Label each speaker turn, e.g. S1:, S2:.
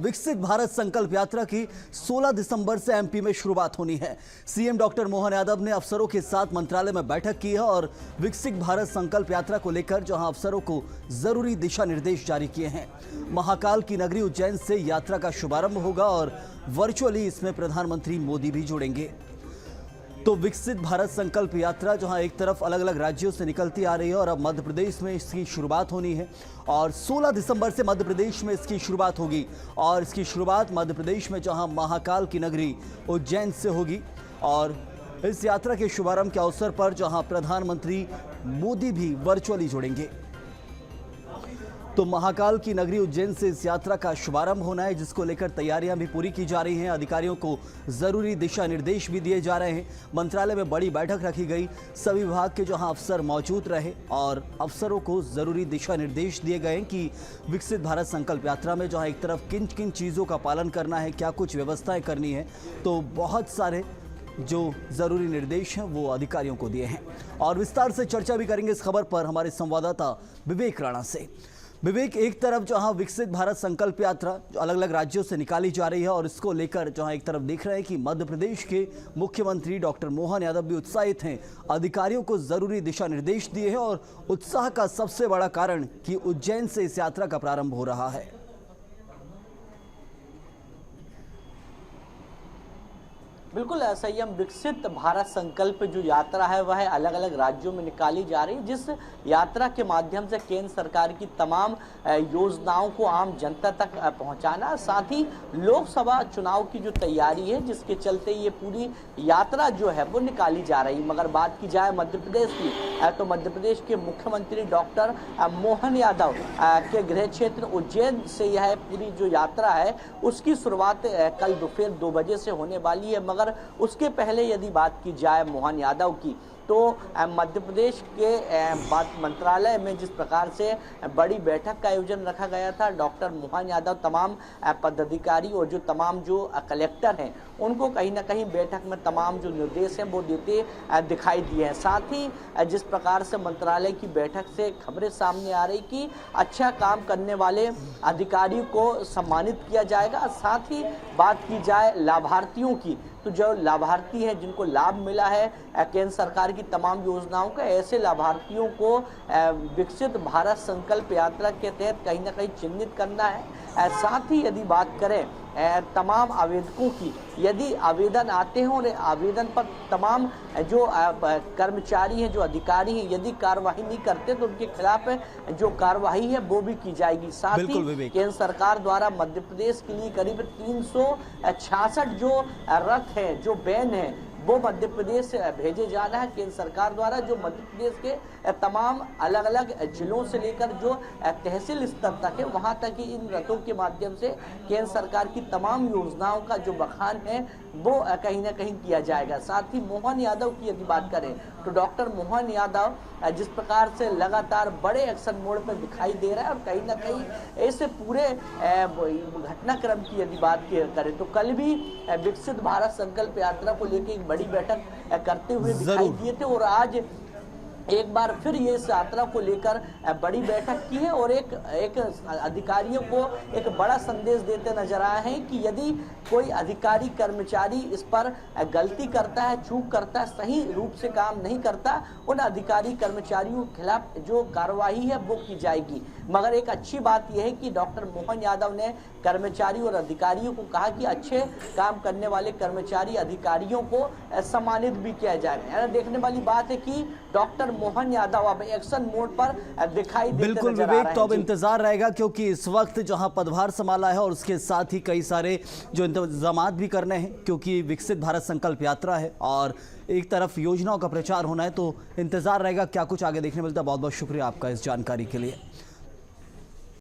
S1: विकसित भारत संकल्प यात्रा की 16 दिसंबर से एमपी में शुरुआत होनी है। सीएम डॉक्टर मोहन यादव ने अफसरों के साथ मंत्रालय में बैठक की है और विकसित भारत संकल्प यात्रा को लेकर जहां अफसरों को जरूरी दिशा निर्देश जारी किए हैं। महाकाल की नगरी उज्जैन से यात्रा का शुभारंभ होगा और वर्चुअली इसमें प्रधानमंत्री मोदी भी जुड़ेंगे। तो विकसित भारत संकल्प यात्रा जहां एक तरफ अलग अलग राज्यों से निकलती आ रही है और अब मध्य प्रदेश में इसकी शुरुआत होनी है और 16 दिसंबर से मध्य प्रदेश में इसकी शुरुआत होगी और इसकी शुरुआत मध्य प्रदेश में जहां महाकाल की नगरी उज्जैन से होगी और इस यात्रा के शुभारंभ के अवसर पर जहां प्रधानमंत्री मोदी भी वर्चुअली जुड़ेंगे। तो महाकाल की नगरी उज्जैन से इस यात्रा का शुभारंभ होना है, जिसको लेकर तैयारियां भी पूरी की जा रही हैं। अधिकारियों को जरूरी दिशा निर्देश भी दिए जा रहे हैं। मंत्रालय में बड़ी बैठक रखी गई, सभी विभाग के जहां अफसर मौजूद रहे और अफसरों को जरूरी दिशा निर्देश दिए गए कि विकसित भारत संकल्प यात्रा में जहां एक तरफ किन किन चीज़ों का पालन करना है, क्या कुछ व्यवस्थाएं करनी है, तो बहुत सारे जो जरूरी निर्देश हैं वो अधिकारियों को दिए हैं। और विस्तार से चर्चा भी करेंगे इस खबर पर हमारे संवाददाता विवेक राणा से। विवेक, एक तरफ जहां विकसित भारत संकल्प यात्रा जो अलग अलग राज्यों से निकाली जा रही है और इसको लेकर जहां एक तरफ देख रहे हैं कि मध्य प्रदेश के मुख्यमंत्री डॉक्टर मोहन यादव भी उत्साहित हैं, अधिकारियों को जरूरी दिशा निर्देश दिए हैं और उत्साह का सबसे बड़ा कारण कि उज्जैन से इस यात्रा का प्रारंभ हो रहा है।
S2: बिल्कुल संयम विकसित भारत संकल्प जो यात्रा है वह अलग अलग राज्यों में निकाली जा रही है, जिस यात्रा के माध्यम से केंद्र सरकार की तमाम योजनाओं को आम जनता तक पहुंचाना, साथ ही लोकसभा चुनाव की जो तैयारी है जिसके चलते ये पूरी यात्रा जो है वो निकाली जा रही है। मगर बात की जाए मध्य प्रदेश की तो मध्य प्रदेश के मुख्यमंत्री डॉक्टर मोहन यादव के गृह क्षेत्र उज्जैन से यह पूरी जो यात्रा है उसकी शुरुआत कल दोपहर 2 बजे से होने वाली है। मगर उसके पहले यदि बात की जाए मोहन यादव की तो मध्य प्रदेश के मंत्रालय में जिस प्रकार से बड़ी बैठक का आयोजन रखा गया था, डॉक्टर मोहन यादव तमाम पदाधिकारी और जो तमाम जो कलेक्टर हैं उनको कहीं ना कहीं बैठक में तमाम जो निर्देश हैं वो देते दिखाई दिए हैं। साथ ही जिस प्रकार से मंत्रालय की बैठक से खबरें सामने आ रही कि अच्छा काम करने वाले अधिकारियों को सम्मानित किया जाएगा। साथ ही बात की जाए लाभार्थियों की तो जो लाभार्थी हैं जिनको लाभ मिला है केंद्र सरकार की तमाम योजनाओं का, ऐसे लाभार्थियों को विकसित भारत संकल्प यात्रा के तहत कहीं ना कहीं चिन्हित करना है। साथ ही यदि बात करें तमाम आवेदकों की, यदि आवेदन आते हैं और आवेदन पर तमाम जो कर्मचारी हैं, जो अधिकारी हैं, यदि कार्रवाई नहीं करते तो उनके खिलाफ जो कार्रवाई है वो भी की जाएगी। साथ ही केंद्र सरकार द्वारा मध्य प्रदेश के लिए करीब 366 जो रथ है, जो वैन है, वो मध्य प्रदेश भेजे जा रहा है केंद्र सरकार द्वारा, जो मध्य प्रदेश के तमाम अलग अलग जिलों से लेकर जो तहसील स्तर तक है वहां तक ही इन रथों के माध्यम से केंद्र सरकार की तमाम योजनाओं का जो बखान है वो कहीं ना कहीं किया जाएगा। साथ ही मोहन यादव की यदि बात करें तो डॉक्टर मोहन यादव जिस प्रकार से लगातार बड़े एक्शन मोड पर दिखाई दे रहा है और कहीं ना कहीं ऐसे पूरे घटनाक्रम की यदि बात करें तो कल भी विकसित भारत संकल्प यात्रा को लेकर एक बड़ी बैठक करते हुए दिखाई दिए थे और आज एक बार फिर ये इस यात्रा को लेकर बड़ी बैठक की है और एक अधिकारियों को एक बड़ा संदेश देते नजर आए हैं कि यदि कोई अधिकारी कर्मचारी इस पर गलती करता है, चूक करता है, सही रूप से काम नहीं करता, उन अधिकारी कर्मचारियों के खिलाफ जो कार्रवाई है वो की जाएगी। मगर एक अच्छी बात यह है कि डॉक्टर मोहन यादव ने कर्मचारी और अधिकारियों को कहा कि अच्छे काम करने वाले कर्मचारी अधिकारियों को सम्मानित भी किया जाएगा। देखने वाली बात है कि डॉक्टर मोहन यादव अब एक्शन मोड पर दिखाई देते
S1: बिल्कुल
S2: नजर
S1: विवेक,
S2: आ रहे
S1: तो अब इंतजार रहेगा क्योंकि इस वक्त जहां पदभार संभाला है और उसके साथ ही कई सारे जो इंतजामात भी करने हैं क्योंकि विकसित भारत संकल्प यात्रा है और एक तरफ योजनाओं का प्रचार होना है, तो इंतजार रहेगा क्या कुछ आगे देखने मिलता है। बहुत बहुत शुक्रिया आपका इस जानकारी के लिए।